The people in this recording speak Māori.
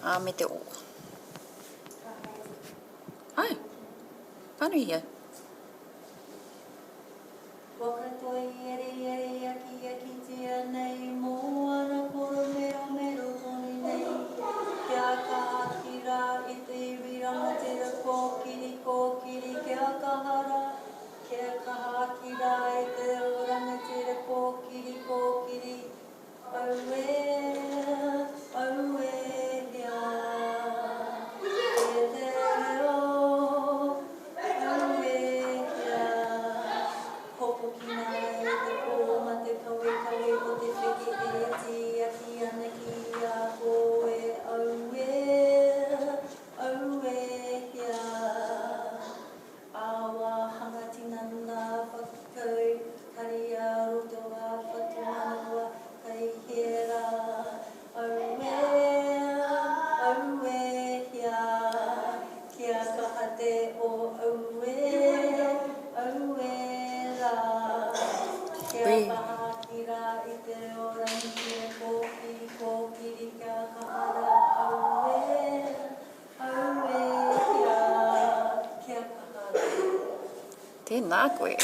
me te o. Ai, panuia. Wakatoi ere aki tia nei moana koro mero toni nei. Kia kahakira I te iwiranga te kōkiri kia kahara. Kia kahakira I te oranga te kōkiri. Aue hea. E te reo, aue hea. Hopo ki nā e te pō ma te kawe o te whiki e ti aki ana ki a koe aue hea. Awa hanga tinana whakakau, kari a roto a whatuanua, kai hera. Aue hea, kia kaha te o aue rā. Kia pahakira I te orangi ki e kōkiri kia kahara aue hea, kia kahara. Tēnā koe.